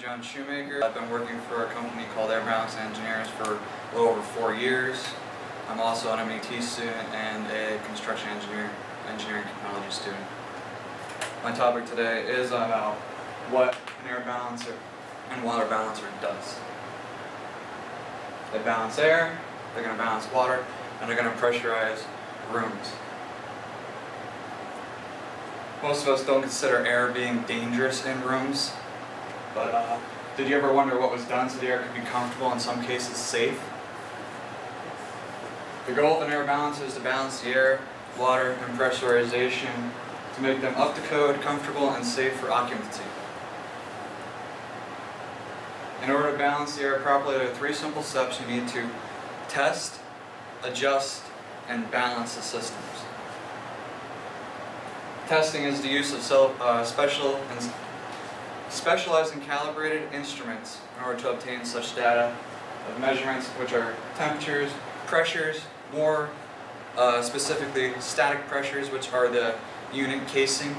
Jon Shoemaker. I've been working for a company called Air Balancing Engineers for a little over 4 years. I'm also an MET student and a construction engineering technology student. My topic today is about what an air balancer and water balancer does. They balance air, they're going to balance water, and they're going to pressurize rooms. Most of us don't consider air being dangerous in rooms, but did you ever wonder what was done so the air could be comfortable, in some cases safe? The goal of an air balancer is to balance the air, water, and pressurization to make them up to code, comfortable, and safe for occupancy. In order to balance the air properly, there are 3 simple steps you need to test, adjust, and balance the systems. Testing is the use of specialized and calibrated instruments in order to obtain such data of measurements, which are temperatures, pressures, more specifically static pressures, which are the unit casing,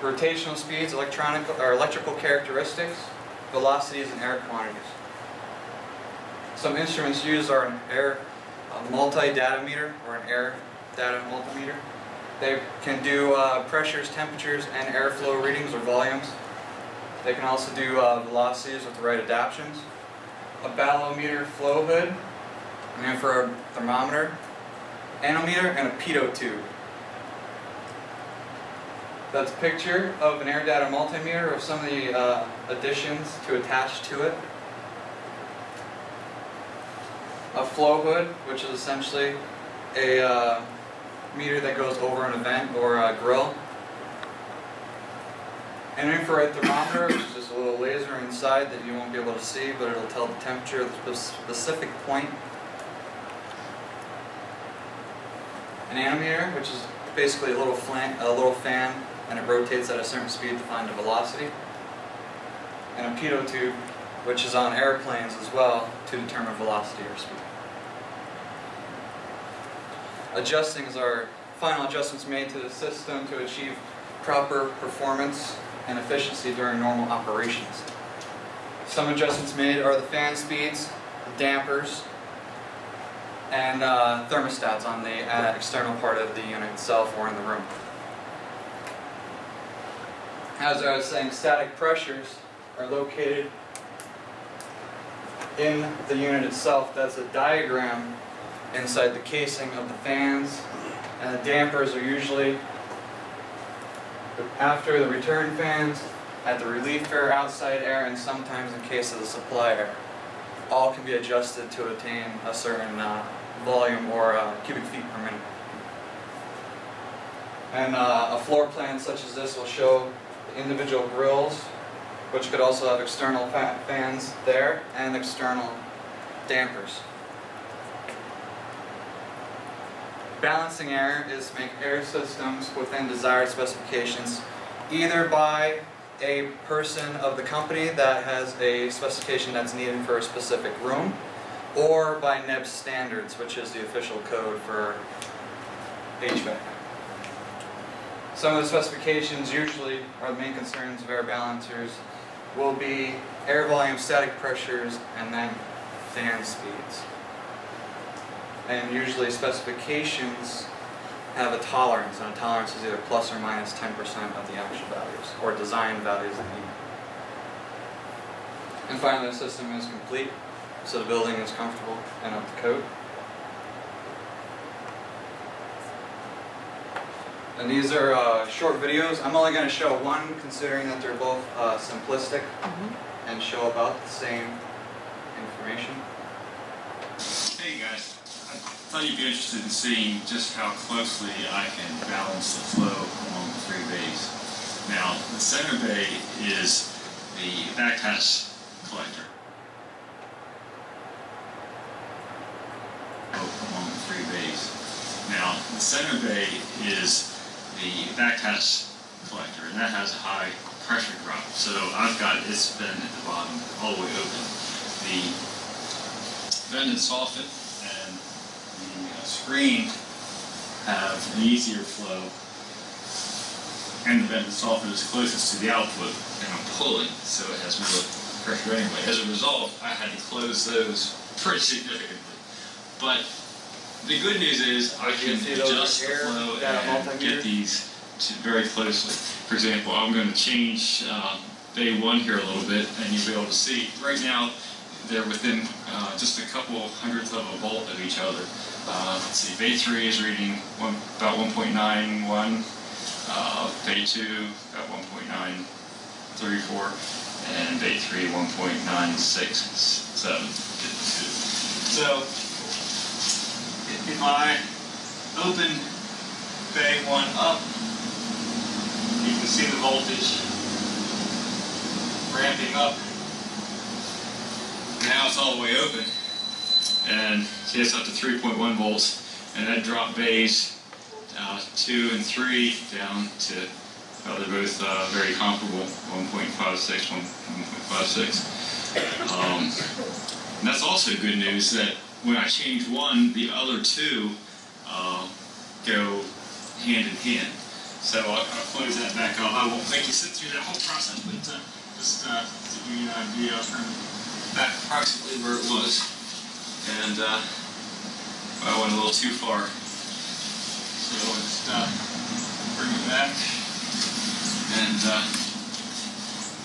rotational speeds, electrical characteristics, velocities, and air quantities. Some instruments used are an air multi-data meter or an air data multimeter. They can do pressures, temperatures, and airflow readings or volumes. They can also do velocities with the right adaptions. A balometer flow hood, and for a thermometer, anemometer, and a pitot tube. That's a picture of an air data multimeter of some of the additions to attach to it. A flow hood, which is essentially a meter that goes over an event or a grill. An infrared thermometer, which is just a little laser inside that you won't be able to see, but it'll tell the temperature at the specific point. An anemometer, which is basically a little fan, and it rotates at a certain speed to find the velocity. And a pitot tube, which is on airplanes as well to determine velocity or speed. Adjusting is our final adjustments made to the system to achieve proper performance and efficiency during normal operations. Some adjustments made are the fan speeds, the dampers, and thermostats on the external part of the unit itself or in the room. As I was saying, static pressures are located in the unit itself. That's a diagram inside the casing of the fans, and the dampers are usually after the return fans, at the relief air, outside air, and sometimes in case of the supply air. All can be adjusted to attain a certain volume or cubic feet per minute. And a floor plan such as this will show the individual grills, which could also have external fans there and external dampers. Balancing air is to make air systems within desired specifications, either by a person of the company that has a specification that's needed for a specific room, or by NEB standards, which is the official code for HVAC. Some of the specifications usually are the main concerns of air balancers will be air volume, static pressures, and then fan speeds. And usually specifications have a tolerance, and a tolerance is either plus or minus 10% of the actual values, or design values that you need. And finally, the system is complete, so the building is comfortable and up to code. And these are short videos. I'm only going to show one, considering that they're both simplistic and show about the same information. Hey guys. I thought you'd be interested in seeing just how closely I can balance the flow along the 3 bays. Now, the center bay is the backpass collector. Along the 3 bays. Now, the center bay is the backpass collector, and that has a high pressure drop. So I've got it spin at the bottom all the way open. The vented soffit and the screen have an easier flow and the vent that's often is closest to the output, and I'm pulling, so it has more pressure anyway. As a result, I had to close those pretty significantly. But the good news is I can adjust the flow and get these very closely. For example, I'm going to change bay 1 here a little bit, and you'll be able to see right now they're within just a couple hundredths of a volt of each other. Let's see, bay 3 is reading about 1.91, bay 2 about 1.934, and bay 3 1.967. So if I open bay 1 up, you can see the voltage ramping up. Now it's all the way open, and see it's up to 3.1 volts, and that dropped bays 2 and 3 down to, well, they're both very comparable, 1.56, 1.56. And that's also good news that when I change one, the other two go hand in hand. So I'll close that back up. I won't make you sit through that whole process, but just to give you an idea from back approximately where it was. And I went a little too far. So I'll just bring it back. And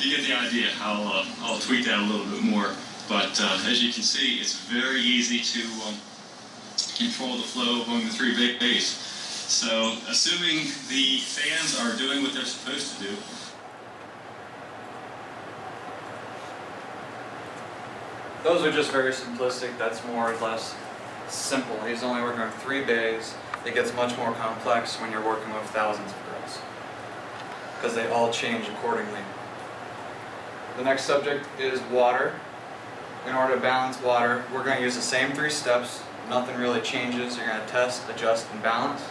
you get the idea. I'll tweak that a little bit more. But as you can see, it's very easy to control the flow among the 3 bays. So assuming the fans are doing what they're supposed to do, those are just very simplistic. That's more or less simple. He's only working with 3 bays. It gets much more complex when you're working with thousands of girls, because they all change accordingly. The next subject is water. In order to balance water, we're going to use the same 3 steps. Nothing really changes. You're going to test, adjust, and balance.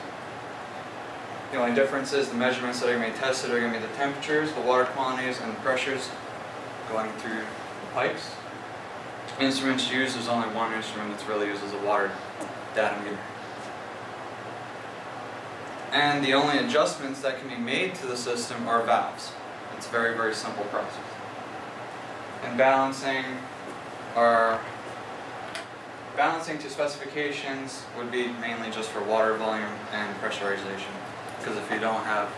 The only difference is the measurements that are going to be tested are going to be the temperatures, the water quantities, and the pressures going through the pipes. Instruments used, there's only one instrument that's really used as a water data meter. And the only adjustments that can be made to the system are valves. It's a very, very simple process. And balancing to specifications would be mainly just for water volume and pressurization. Because if you don't have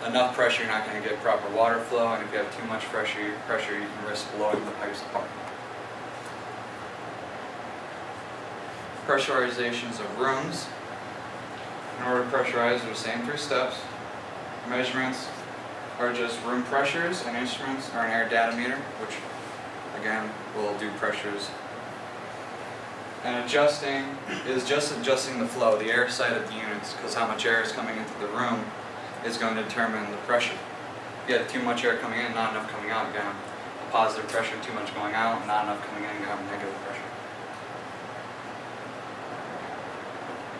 enough pressure, you're not going to get proper water flow, and if you have too much pressure, you can risk blowing the pipes apart. Pressurizations of rooms. In order to pressurize, there's the same 3 steps. Measurements are just room pressures, and instruments are an air data meter, which again will do pressures. And adjusting is just adjusting the flow, the air side of the units, because how much air is coming into the room is going to determine the pressure. If you have too much air coming in, not enough coming out, you're going to have a positive pressure, too much going out, not enough coming in, you're going to have negative pressure.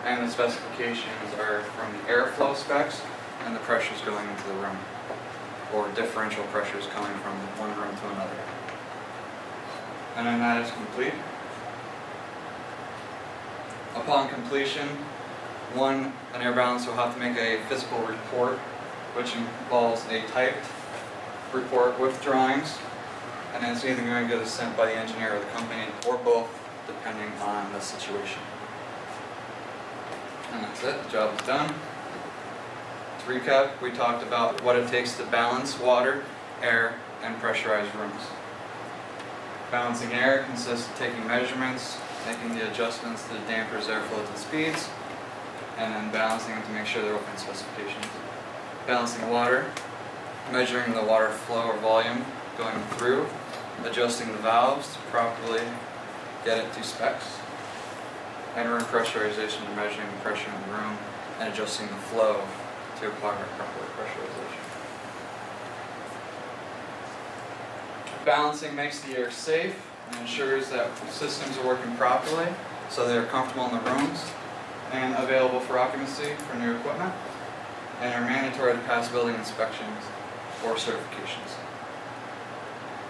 And the specifications are from the airflow specs and the pressures going into the room, or differential pressures coming from one room to another. And then that is complete. Upon completion, an air balancer will have to make a physical report, which involves a typed report with drawings, and it's either going to get sent by the engineer or the company, or both, depending on the situation. And that's it, the job is done. To recap, we talked about what it takes to balance water, air, and pressurized rooms. Balancing air consists of taking measurements, making the adjustments to the dampers, airflows, and speeds, and then balancing them to make sure they're within specifications. Balancing water, measuring the water flow or volume going through, adjusting the valves to properly get it to specs, and room pressurization to measuring the pressure in the room and adjusting the flow to apply proper pressurization. Balancing makes the air safe and ensures that systems are working properly so they're comfortable in the rooms and available for occupancy for new equipment, and are mandatory to pass building inspections or certifications.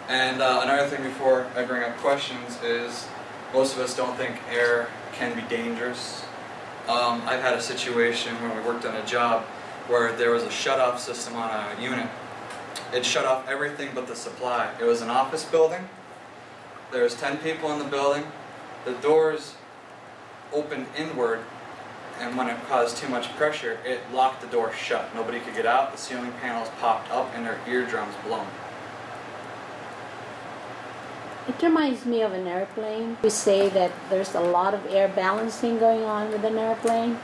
And another thing before I bring up questions is most of us don't think air can be dangerous. I've had a situation when we worked on a job where there was a shut-off system on a unit. It shut off everything but the supply. It was an office building. There was 10 people in the building. The doors opened inward, and when it caused too much pressure, it locked the door shut. Nobody could get out. The ceiling panels popped up and their eardrums blown. It reminds me of an airplane. We say that there's a lot of air balancing going on with an airplane.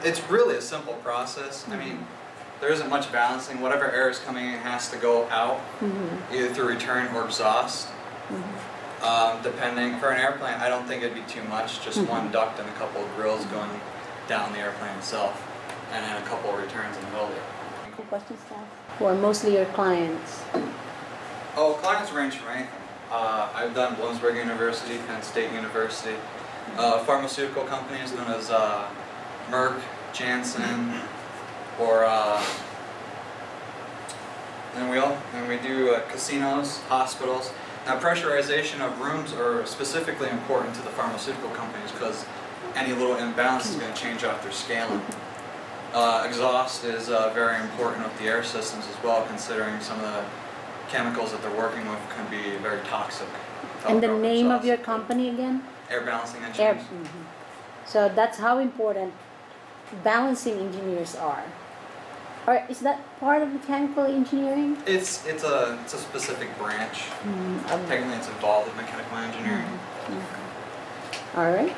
It's really a simple process. I mean, there isn't much balancing. Whatever air is coming in has to go out, either through return or exhaust. Depending, for an airplane, I don't think it'd be too much. Just one duct and a couple of grills going down the airplane itself, and then a couple of returns in the middle of it. Any questions, staff? Who are mostly your clients? Oh, clients range from anything. I've done Bloomsburg University, Penn State University, pharmaceutical companies known as Merck, Janssen, or and we do casinos, hospitals. Now, pressurization of rooms are specifically important to the pharmaceutical companies because any little imbalance is going to change off their scaling. Exhaust is very important with the air systems as well, considering some of the chemicals that they're working with can be very toxic. And the name of your company again? Air Balancing Engineers. So that's how important balancing engineers are. Or is that part of mechanical engineering? It's a specific branch. Technically, it's involved in mechanical engineering. All right.